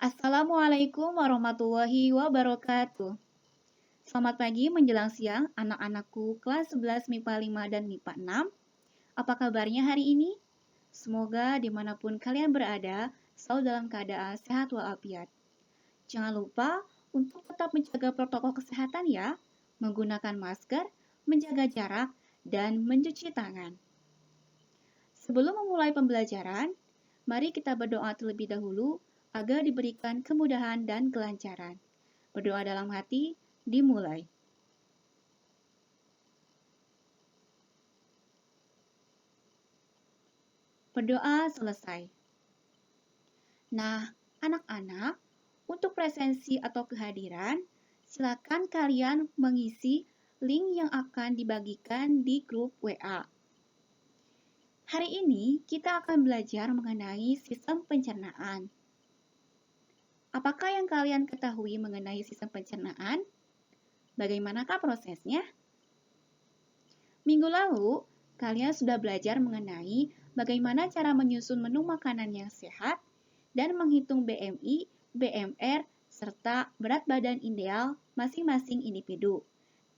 Assalamualaikum warahmatullahi wabarakatuh. Selamat pagi menjelang siang anak-anakku kelas 11 MIPA 5 dan MIPA 6. Apa kabarnya hari ini? Semoga dimanapun kalian berada selalu dalam keadaan sehat walafiat. Jangan lupa untuk tetap menjaga protokol kesehatan ya, menggunakan masker, menjaga jarak, dan mencuci tangan. Sebelum memulai pembelajaran, mari kita berdoa terlebih dahulu agar diberikan kemudahan dan kelancaran. Berdoa dalam hati, dimulai. Berdoa selesai. Nah, anak-anak, untuk presensi atau kehadiran, silakan kalian mengisi link yang akan dibagikan di grup WA. Hari ini kita akan belajar mengenai sistem pencernaan. Apakah yang kalian ketahui mengenai sistem pencernaan? Bagaimanakah prosesnya? Minggu lalu, kalian sudah belajar mengenai bagaimana cara menyusun menu makanan yang sehat dan menghitung BMI, BMR, serta berat badan ideal masing-masing individu.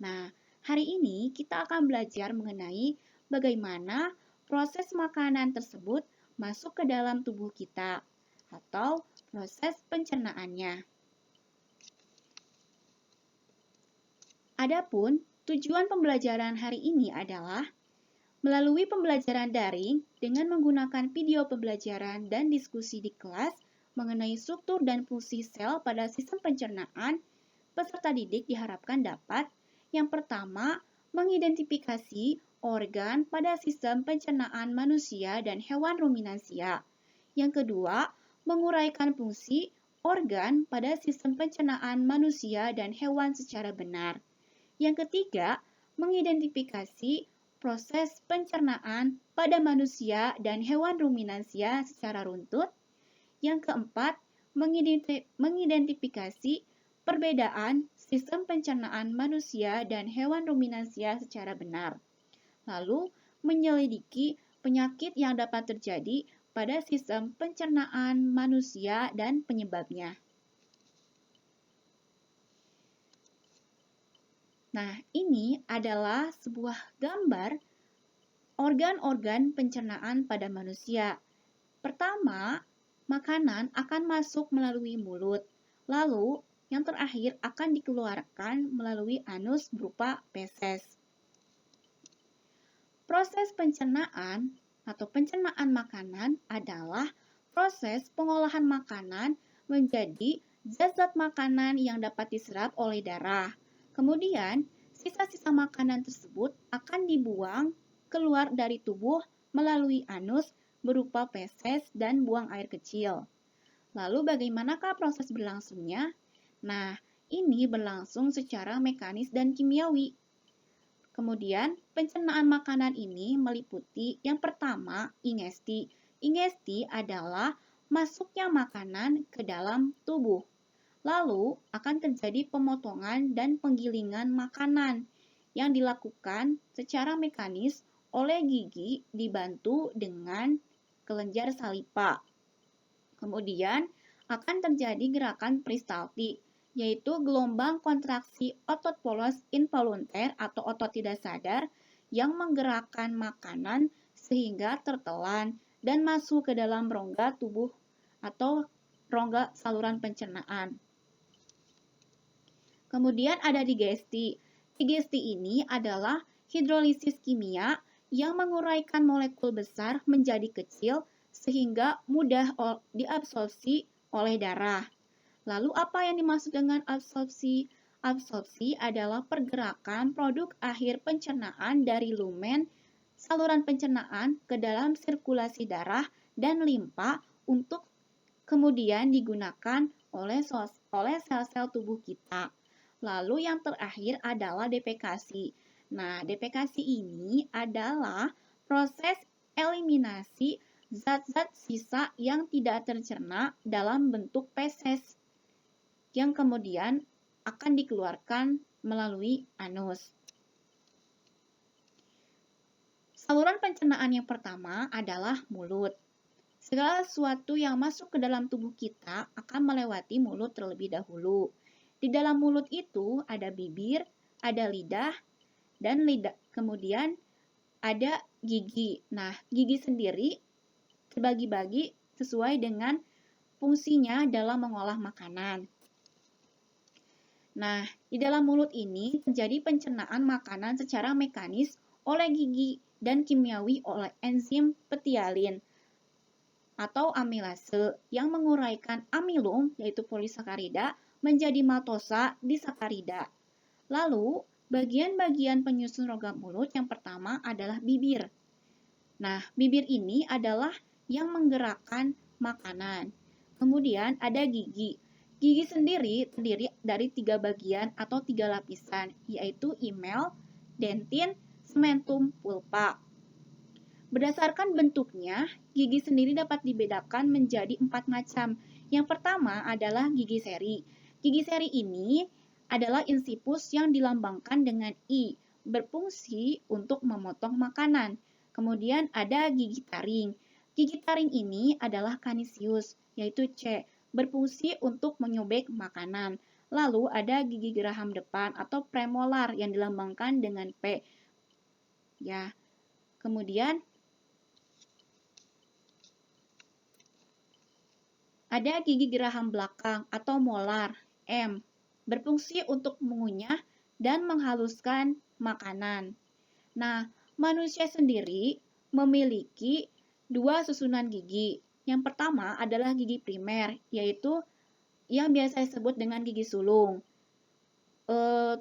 Nah, hari ini kita akan belajar mengenai bagaimana proses makanan tersebut masuk ke dalam tubuh kita atau proses pencernaannya. Adapun tujuan pembelajaran hari ini adalah melalui pembelajaran daring dengan menggunakan video pembelajaran dan diskusi di kelas mengenai struktur dan fungsi sel pada sistem pencernaan, peserta didik diharapkan dapat yang pertama, mengidentifikasi organ pada sistem pencernaan manusia dan hewan ruminansia. Yang kedua, menguraikan fungsi organ pada sistem pencernaan manusia dan hewan secara benar. Yang ketiga, mengidentifikasi proses pencernaan pada manusia dan hewan ruminansia secara runtut. Yang keempat, mengidentifikasi perbedaan sistem pencernaan manusia dan hewan ruminansia secara benar. Lalu, menyelidiki penyakit yang dapat terjadi pada sistem pencernaan manusia dan penyebabnya. Nah, ini adalah sebuah gambar organ-organ pencernaan pada manusia. Pertama, makanan akan masuk melalui mulut. Lalu, yang terakhir akan dikeluarkan melalui anus berupa feses. Proses pencernaan atau pencernaan makanan adalah proses pengolahan makanan menjadi zat-zat makanan yang dapat diserap oleh darah. Kemudian, sisa-sisa makanan tersebut akan dibuang keluar dari tubuh melalui anus berupa feses dan buang air kecil. Lalu bagaimanakah proses berlangsungnya? Nah, ini berlangsung secara mekanis dan kimiawi. Kemudian, pencernaan makanan ini meliputi yang pertama, ingesti. Ingesti adalah masuknya makanan ke dalam tubuh. Lalu, akan terjadi pemotongan dan penggilingan makanan yang dilakukan secara mekanis oleh gigi dibantu dengan kelenjar saliva. Kemudian, akan terjadi gerakan peristaltik, yaitu gelombang kontraksi otot polos involunter atau otot tidak sadar yang menggerakkan makanan sehingga tertelan dan masuk ke dalam rongga tubuh atau rongga saluran pencernaan. Kemudian ada digesti. Digesti ini adalah hidrolisis kimia yang menguraikan molekul besar menjadi kecil sehingga mudah diabsorpsi oleh darah. Lalu apa yang dimaksud dengan absorpsi? Absorpsi adalah pergerakan produk akhir pencernaan dari lumen saluran pencernaan ke dalam sirkulasi darah dan limpa untuk kemudian digunakan oleh sel-sel tubuh kita. Lalu yang terakhir adalah defekasi. Nah, defekasi ini adalah proses eliminasi zat-zat sisa yang tidak tercerna dalam bentuk feses yang kemudian akan dikeluarkan melalui anus. Saluran pencernaan yang pertama adalah mulut. Segala sesuatu yang masuk ke dalam tubuh kita akan melewati mulut terlebih dahulu. Di dalam mulut itu ada bibir, ada lidah, dan kemudian ada gigi. Nah, gigi sendiri terbagi-bagi sesuai dengan fungsinya dalam mengolah makanan. Nah, di dalam mulut ini terjadi pencernaan makanan secara mekanis oleh gigi dan kimiawi oleh enzim petialin atau amilase yang menguraikan amilum yaitu polisakarida menjadi maltosa disakarida. Lalu, bagian-bagian penyusun rongga mulut yang pertama adalah bibir. Nah, bibir ini adalah yang menggerakkan makanan. Kemudian ada gigi. Gigi sendiri terdiri dari 3 bagian atau 3 lapisan, yaitu imel, dentin, sementum, pulpa. Berdasarkan bentuknya, gigi sendiri dapat dibedakan menjadi 4 macam. Yang pertama adalah gigi seri. Gigi seri ini adalah insipus yang dilambangkan dengan I, berfungsi untuk memotong makanan. Kemudian ada gigi taring. Gigi taring ini adalah kanisius, yaitu C, berfungsi untuk menyobek makanan. Lalu ada gigi geraham depan atau premolar yang dilambangkan dengan P. Ya. Kemudian ada gigi geraham belakang atau molar M, berfungsi untuk mengunyah dan menghaluskan makanan. Nah, manusia sendiri memiliki 2 susunan gigi. Yang pertama adalah gigi primer, yaitu yang biasa disebut dengan gigi sulung.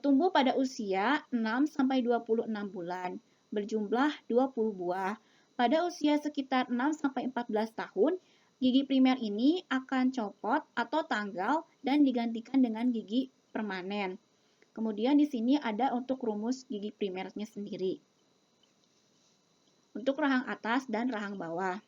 Tumbuh pada usia 6-26 bulan, berjumlah 20 buah. Pada usia sekitar 6-14 tahun, gigi primer ini akan copot atau tanggal dan digantikan dengan gigi permanen. Kemudian di sini ada untuk rumus gigi primernya sendiri. Untuk rahang atas dan rahang bawah.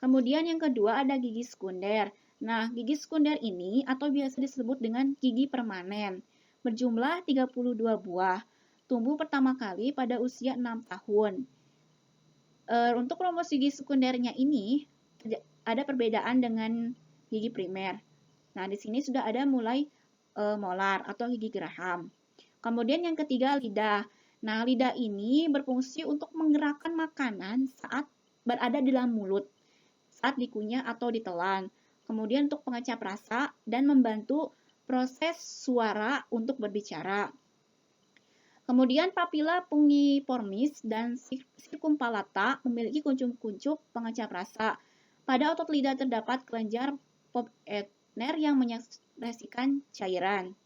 Kemudian yang kedua ada gigi sekunder. Nah, gigi sekunder ini atau biasa disebut dengan gigi permanen, berjumlah 32 buah. Tumbuh pertama kali pada usia 6 tahun. Untuk rumus gigi sekundernya ini ada perbedaan dengan gigi primer. Nah, di sini sudah ada mulai molar atau gigi geraham. Kemudian yang ketiga lidah. Nah, lidah ini berfungsi untuk menggerakkan makanan saat berada di dalam mulut, saat dikunyah atau ditelan. Kemudian untuk pengecap rasa dan membantu proses suara untuk berbicara. Kemudian papila pungiformis dan circumvallata memiliki kuncup-kuncup pengecap rasa. Pada otot lidah terdapat kelenjar Pop-Ehtner yang menyekresikan cairan.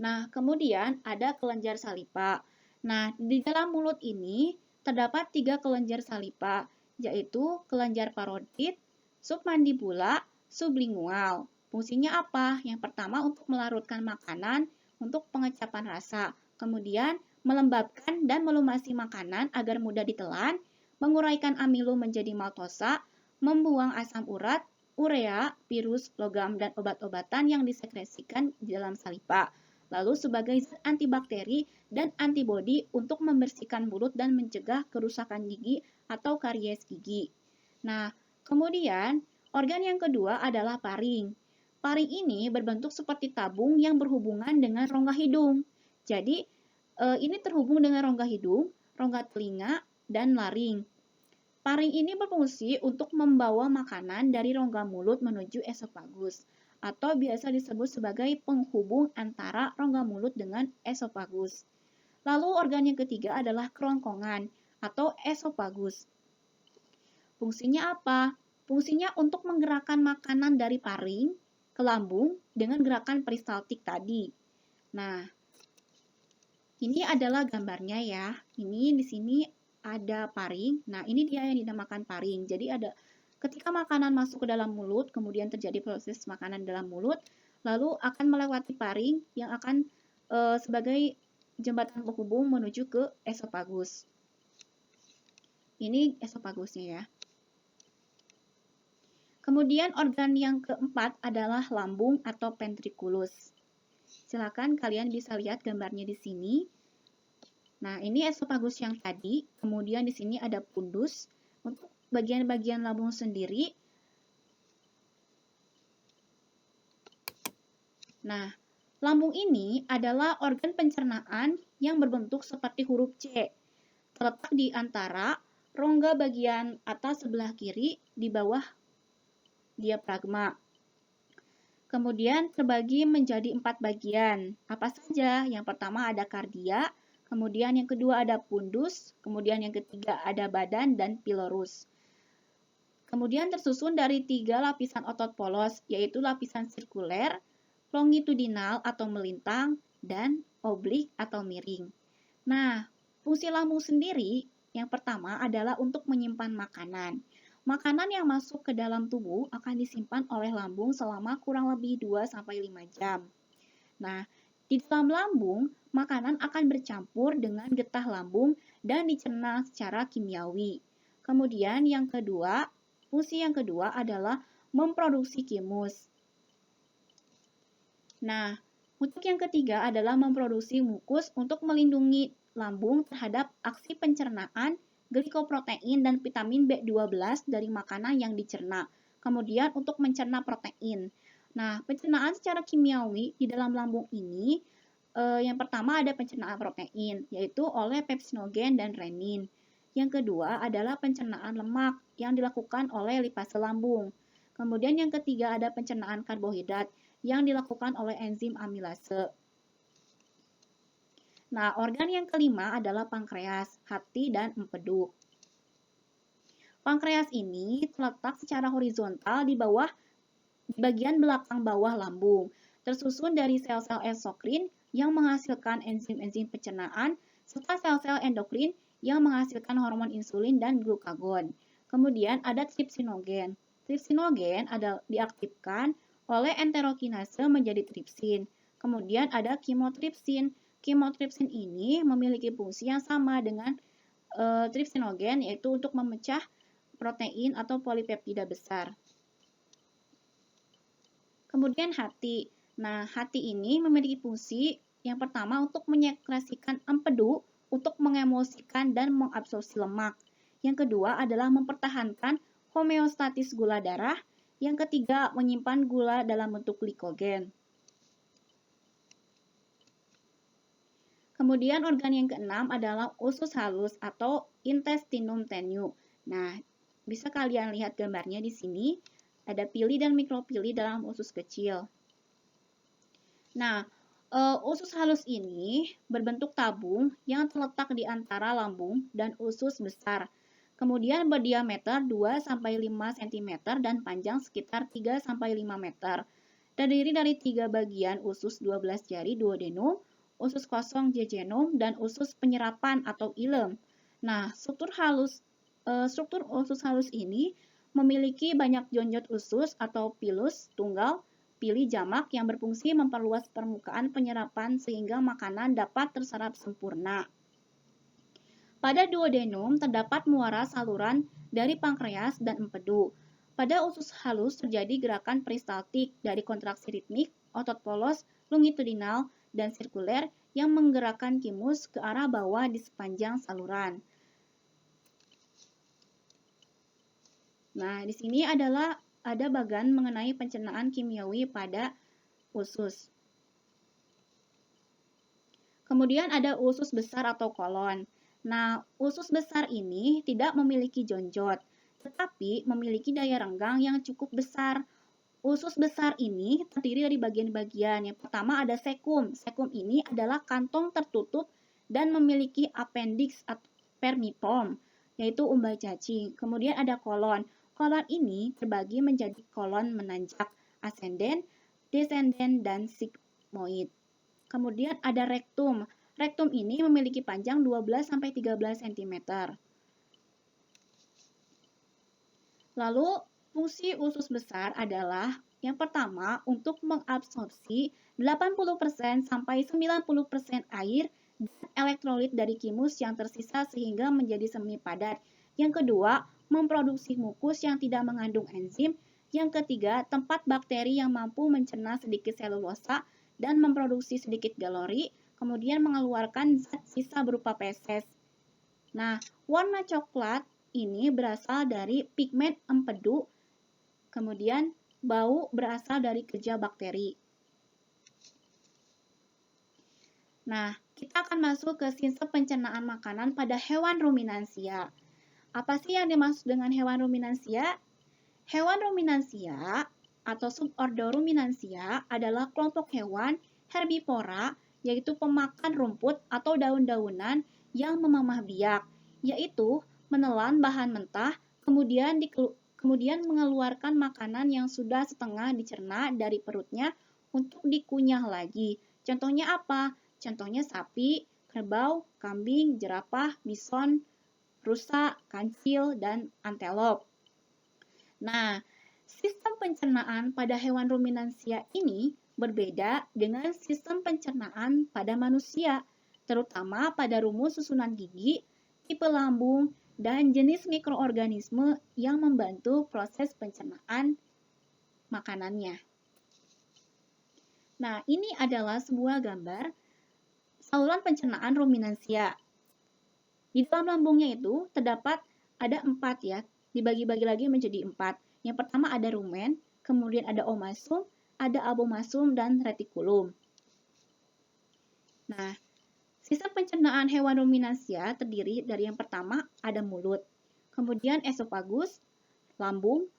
Nah, kemudian ada kelenjar saliva. Nah, di dalam mulut ini terdapat 3 kelenjar saliva, yaitu kelenjar parodit, submandibula, sublingual. Fungsinya apa? Yang pertama untuk melarutkan makanan untuk pengecapan rasa, kemudian melembabkan dan melumasi makanan agar mudah ditelan, menguraikan amilum menjadi maltosa, membuang asam urat, urea, virus, logam, dan obat-obatan yang disekresikan di dalam saliva. Lalu sebagai zat antibakteri dan antibodi untuk membersihkan mulut dan mencegah kerusakan gigi atau karies gigi. Nah, kemudian organ yang kedua adalah paring. Paring ini berbentuk seperti tabung yang berhubungan dengan rongga hidung. Jadi, ini terhubung dengan rongga hidung, rongga telinga, dan laring. Paring ini berfungsi untuk membawa makanan dari rongga mulut menuju esofagus, atau biasa disebut sebagai penghubung antara rongga mulut dengan esofagus. Lalu organ yang ketiga adalah kerongkongan atau esofagus. Fungsinya apa? Fungsinya untuk menggerakkan makanan dari paring ke lambung dengan gerakan peristaltik tadi. Nah, ini adalah gambarnya ya. Ini di sini ada paring. Nah, ini dia yang dinamakan paring. Jadi ada ketika makanan masuk ke dalam mulut, kemudian terjadi proses makanan dalam mulut, lalu akan melewati paring yang akan sebagai jembatan penghubung menuju ke esofagus. Ini esofagusnya ya. Kemudian organ yang keempat adalah lambung atau ventriculus. Silakan kalian bisa lihat gambarnya di sini. Nah, ini esofagus yang tadi, kemudian di sini ada pundus. Untuk bagian-bagian lambung sendiri. Nah, lambung ini adalah organ pencernaan yang berbentuk seperti huruf C, terletak di antara rongga bagian atas sebelah kiri di bawah diafragma. Kemudian terbagi menjadi 4 bagian. Apa saja? Yang pertama ada kardia, kemudian yang kedua ada pundus, kemudian yang ketiga ada badan dan pilorus. Kemudian tersusun dari 3 lapisan otot polos, yaitu lapisan sirkuler, longitudinal atau melintang, dan oblik atau miring. Nah, fungsi lambung sendiri yang pertama adalah untuk menyimpan makanan. Makanan yang masuk ke dalam tubuh akan disimpan oleh lambung selama kurang lebih 2-5 jam. Nah, di dalam lambung, makanan akan bercampur dengan getah lambung dan dicerna secara kimiawi. Kemudian fungsi yang kedua adalah memproduksi kimus. Nah, untuk yang ketiga adalah memproduksi mukus untuk melindungi lambung terhadap aksi pencernaan glikoprotein dan vitamin B12 dari makanan yang dicerna. Kemudian untuk mencerna protein. Nah, pencernaan secara kimiawi di dalam lambung ini yang pertama ada pencernaan protein, yaitu oleh pepsinogen dan renin. Yang kedua adalah pencernaan lemak yang dilakukan oleh lipase lambung. Kemudian yang ketiga ada pencernaan karbohidrat yang dilakukan oleh enzim amilase. Nah, organ yang kelima adalah pankreas, hati, dan empedu. Pankreas ini terletak secara horizontal di bagian belakang bawah lambung, tersusun dari sel-sel endokrin yang menghasilkan enzim-enzim pencernaan, serta sel-sel endokrin yang menghasilkan hormon insulin dan glukagon. Kemudian ada tripsinogen. Tripsinogen diaktifkan oleh enterokinase menjadi tripsin. Kemudian ada kimotripsin. Kimotripsin ini memiliki fungsi yang sama dengan tripsinogen, yaitu untuk memecah protein atau polipeptida besar. Kemudian hati. Nah, hati ini memiliki fungsi yang pertama untuk menyekresikan empedu untuk mengemulsikan dan mengabsorpsi lemak. Yang kedua adalah mempertahankan homeostatis gula darah. Yang ketiga, menyimpan gula dalam bentuk glikogen. Kemudian organ yang keenam adalah usus halus atau intestinum tenue. Nah, bisa kalian lihat gambarnya di sini. Ada pili dan mikropili dalam usus kecil. Nah, usus halus ini berbentuk tabung yang terletak di antara lambung dan usus besar. Kemudian berdiameter 2-5 cm dan panjang sekitar 3-5 meter. Terdiri dari 3 bagian usus 12 jari duodenum, usus kosong jejunum, dan usus penyerapan atau ilem. Nah, struktur usus halus ini memiliki banyak jonjot usus atau pilus tunggal, pili jamak yang berfungsi memperluas permukaan penyerapan sehingga makanan dapat terserap sempurna. Pada duodenum terdapat muara saluran dari pankreas dan empedu. Pada usus halus terjadi gerakan peristaltik dari kontraksi ritmik, otot polos, longitudinal, dan sirkuler yang menggerakkan kimus ke arah bawah di sepanjang saluran. Nah, di sini ada bagan mengenai pencernaan kimiawi pada usus. Kemudian ada usus besar atau kolon. Nah, usus besar ini tidak memiliki jonjot, tetapi memiliki daya renggang yang cukup besar. Usus besar ini terdiri dari bagian-bagian. Yang pertama ada sekum. Sekum ini adalah kantong tertutup dan memiliki appendix atau vermiform, yaitu umbal cacing. Kemudian ada kolon. Kolon ini terbagi menjadi kolon menanjak, ascendent, descendent, dan sigmoid. Kemudian ada rektum. Rektum ini memiliki panjang 12-13 cm. Lalu, fungsi usus besar adalah yang pertama untuk mengabsorpsi 80% sampai 90% air dan elektrolit dari kimus yang tersisa sehingga menjadi semi padat. Yang kedua, memproduksi mukus yang tidak mengandung enzim. Yang ketiga, tempat bakteri yang mampu mencerna sedikit selulosa dan memproduksi sedikit kalori, kemudian mengeluarkan zat sisa berupa feses. Nah, warna coklat ini berasal dari pigmen empedu, kemudian bau berasal dari kerja bakteri. Nah, kita akan masuk ke sistem pencernaan makanan pada hewan ruminansia. Apa sih yang dimaksud dengan hewan ruminansia? Hewan ruminansia atau subordo ruminansia adalah kelompok hewan herbivora, yaitu pemakan rumput atau daun-daunan yang memamah biak, yaitu menelan bahan mentah, kemudian mengeluarkan makanan yang sudah setengah dicerna dari perutnya untuk dikunyah lagi. Contohnya apa? Contohnya sapi, kerbau, kambing, jerapah, bison, rusa, kancil, dan antelop. Nah, sistem pencernaan pada hewan ruminansia ini berbeda dengan sistem pencernaan pada manusia, terutama pada rumus susunan gigi, tipe lambung, dan jenis mikroorganisme yang membantu proses pencernaan makanannya. Nah, ini adalah sebuah gambar saluran pencernaan ruminansia. Di dalam lambungnya itu terdapat ada 4 ya, dibagi-bagi lagi menjadi 4. Yang pertama ada rumen, kemudian ada omasum, ada abomasum, dan retikulum. Nah, sistem pencernaan hewan ruminansia terdiri dari yang pertama ada mulut, kemudian esofagus, lambung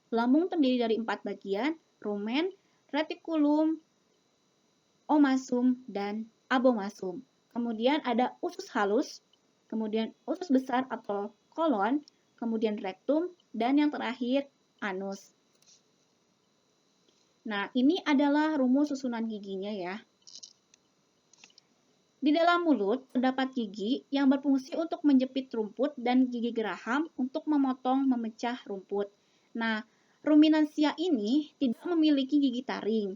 terdiri dari 4 bagian, rumen, retikulum, omasum, dan abomasum. Kemudian ada usus halus, kemudian usus besar atau kolon, kemudian rektum, dan yang terakhir anus. Nah, ini adalah rumus susunan giginya ya. Di dalam mulut terdapat gigi yang berfungsi untuk menjepit rumput dan gigi geraham untuk memotong memecah rumput. Nah, ruminansia ini tidak memiliki gigi taring.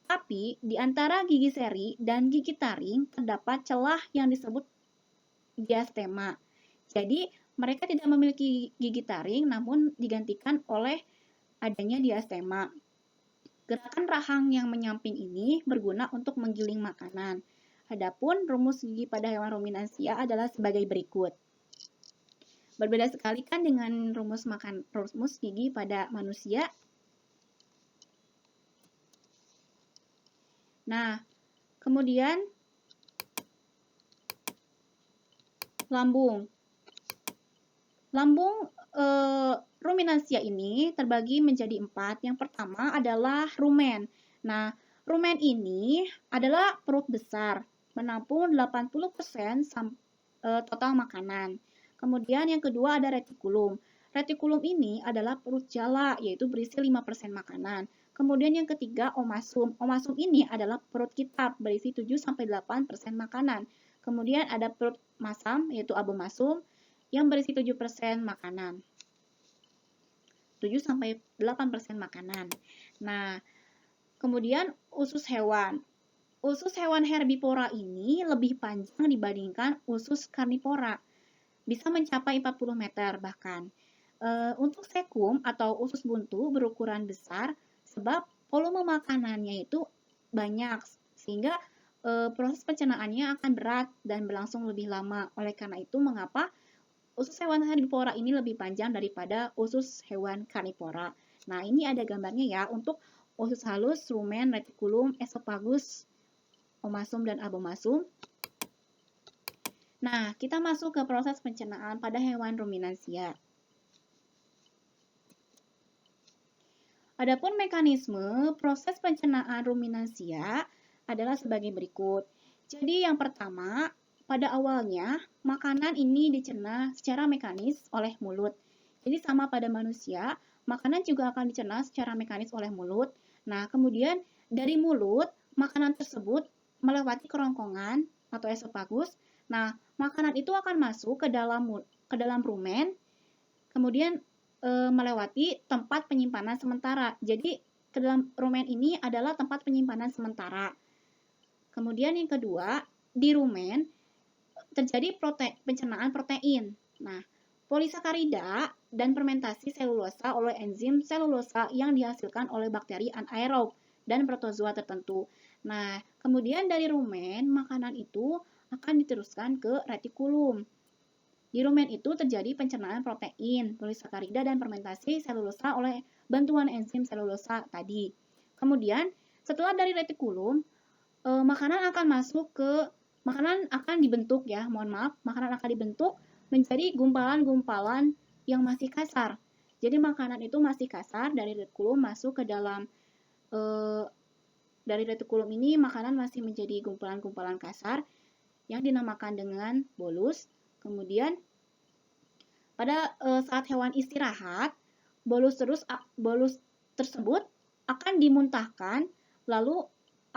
Tapi, di antara gigi seri dan gigi taring terdapat celah yang disebut diastema. Jadi, mereka tidak memiliki gigi taring namun digantikan oleh adanya diastema. Gerakan rahang yang menyamping ini berguna untuk menggiling makanan. Adapun rumus gigi pada hewan ruminansia adalah sebagai berikut. Berbeda sekali kan dengan rumus gigi pada manusia. Nah, kemudian lambung. Lambung ruminansia ini terbagi menjadi 4. Yang pertama adalah rumen. Nah, rumen ini adalah perut besar, menampung 80% total makanan. Kemudian yang kedua ada retikulum. Retikulum ini adalah perut jala, yaitu berisi 5% makanan. Kemudian yang ketiga omasum. Omasum ini adalah perut kitab, berisi 7-8% makanan. Kemudian ada perut masam, yaitu abomasum, yang berisi 7% makanan. 7-8% makanan. Nah, kemudian usus hewan. Usus hewan herbivora ini lebih panjang dibandingkan usus karnivora. Bisa mencapai 40 meter bahkan. Untuk sekum atau usus buntu berukuran besar sebab volume makanannya itu banyak sehingga proses pencernaannya akan berat dan berlangsung lebih lama. Oleh karena itu mengapa usus hewan herbivora ini lebih panjang daripada usus hewan karnivora. Nah, ini ada gambarnya ya untuk usus halus, rumen, retikulum, esofagus, omasum, dan abomasum. Nah, kita masuk ke proses pencernaan pada hewan ruminansia. Adapun mekanisme proses pencernaan ruminansia adalah sebagai berikut. Jadi yang pertama, pada awalnya makanan ini dicerna secara mekanis oleh mulut. Jadi sama pada manusia, makanan juga akan dicerna secara mekanis oleh mulut. Nah, kemudian dari mulut, makanan tersebut melewati kerongkongan atau esofagus. Nah, makanan itu akan masuk ke dalam rumen, kemudian melewati tempat penyimpanan sementara. Jadi, ke dalam rumen ini adalah tempat penyimpanan sementara. Kemudian yang kedua, di rumen terjadi pencernaan protein. Nah, polisakarida dan fermentasi selulosa oleh enzim selulosa yang dihasilkan oleh bakteri anaerob dan protozoa tertentu. Nah, kemudian dari rumen, makanan itu akan diteruskan ke retikulum. Di rumen itu terjadi pencernaan protein, polisakarida, dan fermentasi selulosa oleh bantuan enzim selulosa tadi. Kemudian, setelah dari retikulum, makanan akan dibentuk ya, makanan akan dibentuk menjadi gumpalan-gumpalan yang masih kasar. Jadi makanan itu masih kasar dari retikulum masuk ke dalam dari retikulum ini makanan masih menjadi gumpalan-gumpalan kasar yang dinamakan dengan bolus. Kemudian pada saat hewan istirahat, bolus tersebut akan dimuntahkan lalu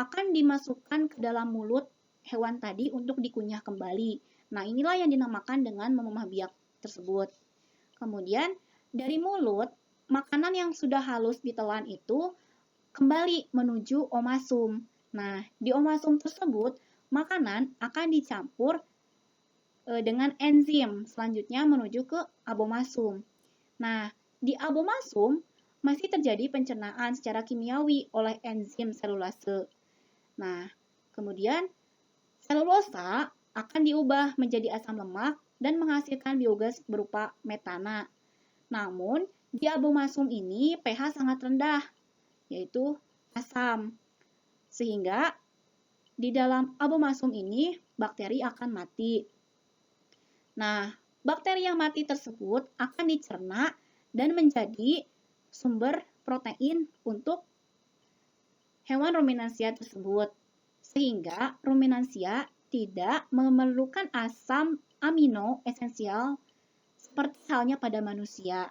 akan dimasukkan ke dalam mulut hewan tadi untuk dikunyah kembali. Nah, inilah yang dinamakan dengan memomah biak tersebut. Kemudian, dari mulut, makanan yang sudah halus ditelan itu kembali menuju omasum. Nah, di omasum tersebut, makanan akan dicampur dengan enzim. Selanjutnya menuju ke abomasum. Nah, di abomasum masih terjadi pencernaan secara kimiawi oleh enzim selulase. Nah, kemudian selulosa akan diubah menjadi asam lemak dan menghasilkan biogas berupa metana. Namun, di abomasum ini pH sangat rendah, yaitu asam. Sehingga di dalam abomasum ini bakteri akan mati. Nah, bakteri yang mati tersebut akan dicerna dan menjadi sumber protein untuk hewan ruminansia tersebut, sehingga ruminansia tidak memerlukan asam amino esensial seperti halnya pada manusia.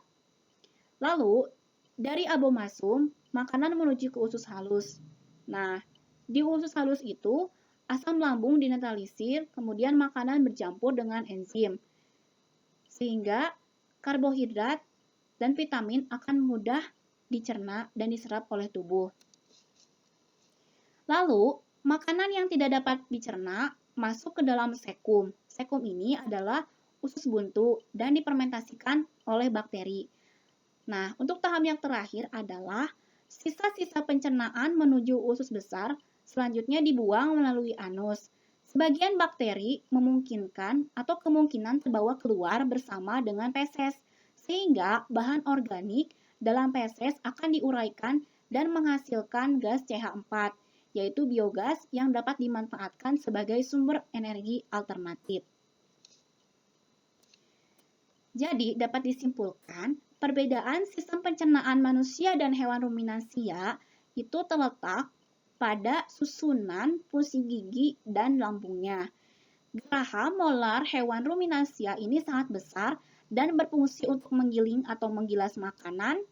Lalu, dari abomasum, makanan menuju ke usus halus. Nah, di usus halus itu, asam lambung dinetralisir, kemudian makanan bercampur dengan enzim, sehingga karbohidrat dan vitamin akan mudah dicerna dan diserap oleh tubuh. Lalu, makanan yang tidak dapat dicerna masuk ke dalam sekum. Sekum ini adalah usus buntu dan difermentasikan oleh bakteri. Nah, untuk tahap yang terakhir adalah sisa-sisa pencernaan menuju usus besar, selanjutnya dibuang melalui anus. Sebagian bakteri memungkinkan atau kemungkinan terbawa keluar bersama dengan feses, sehingga bahan organik dalam feses akan diuraikan dan menghasilkan gas CH4, yaitu biogas yang dapat dimanfaatkan sebagai sumber energi alternatif. Jadi, dapat disimpulkan, perbedaan sistem pencernaan manusia dan hewan ruminansia itu terletak pada susunan fungsi gigi dan lambungnya. Geraha molar hewan ruminansia ini sangat besar dan berfungsi untuk menggiling atau menggilas makanan,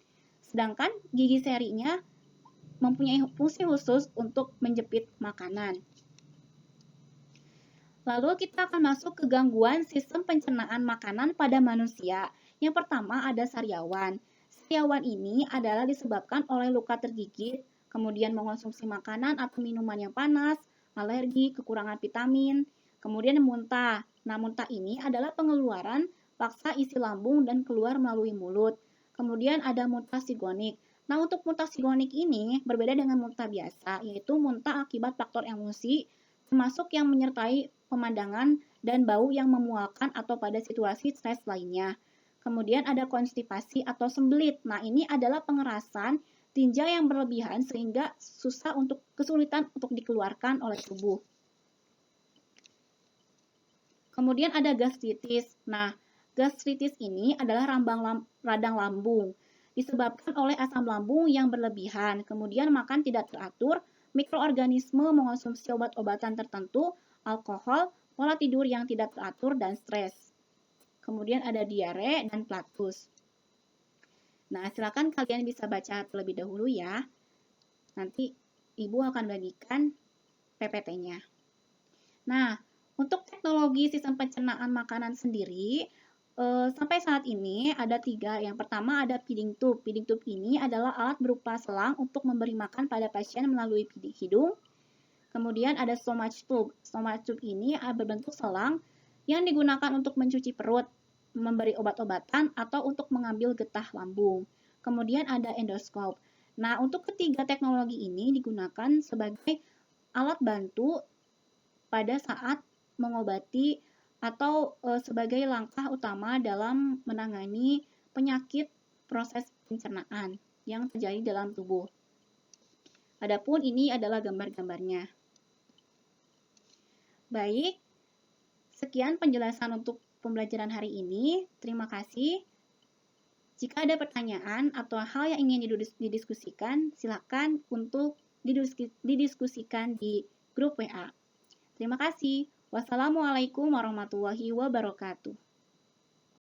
sedangkan gigi serinya mempunyai fungsi khusus untuk menjepit makanan. Lalu kita akan masuk ke gangguan sistem pencernaan makanan pada manusia. Yang pertama ada sariawan. Sariawan ini adalah disebabkan oleh luka tergigit, kemudian mengonsumsi makanan atau minuman yang panas, alergi, kekurangan vitamin, kemudian muntah. Nah, muntah ini adalah pengeluaran paksa isi lambung dan keluar melalui mulut. Kemudian ada muntah sigonik. Nah, untuk muntah sigonik ini berbeda dengan muntah biasa, yaitu muntah akibat faktor emosi, termasuk yang menyertai pemandangan dan bau yang memualkan atau pada situasi stres lainnya. Kemudian ada konstipasi atau sembelit. Nah, ini adalah pengerasan tinja yang berlebihan sehingga kesulitan untuk dikeluarkan oleh tubuh. Kemudian ada gastritis. Nah, gastritis ini adalah radang lambung disebabkan oleh asam lambung yang berlebihan, kemudian makan tidak teratur, mikroorganisme mengonsumsi obat-obatan tertentu, alkohol, pola tidur yang tidak teratur, dan stres. Kemudian ada diare dan flatus. Nah, silakan kalian bisa baca terlebih dahulu ya. Nanti Ibu akan bagikan PPT-nya. Nah, untuk teknologi sistem pencernaan makanan sendiri, sampai saat ini ada 3. Yang pertama ada feeding tube. Feeding tube ini adalah alat berupa selang untuk memberi makan pada pasien melalui hidung. Kemudian ada stomach tube. Stomach tube ini berbentuk selang yang digunakan untuk mencuci perut, memberi obat-obatan, atau untuk mengambil getah lambung. Kemudian ada endoscope. Nah, untuk ketiga teknologi ini digunakan sebagai alat bantu pada saat mengobati atau sebagai langkah utama dalam menangani penyakit proses pencernaan yang terjadi dalam tubuh. Adapun ini adalah gambar-gambarnya. Baik, sekian penjelasan untuk pembelajaran hari ini. Terima kasih. Jika ada pertanyaan atau hal yang ingin didiskusikan, silakan untuk didiskusikan di grup WA. Terima kasih. Wassalamualaikum warahmatullahi wabarakatuh.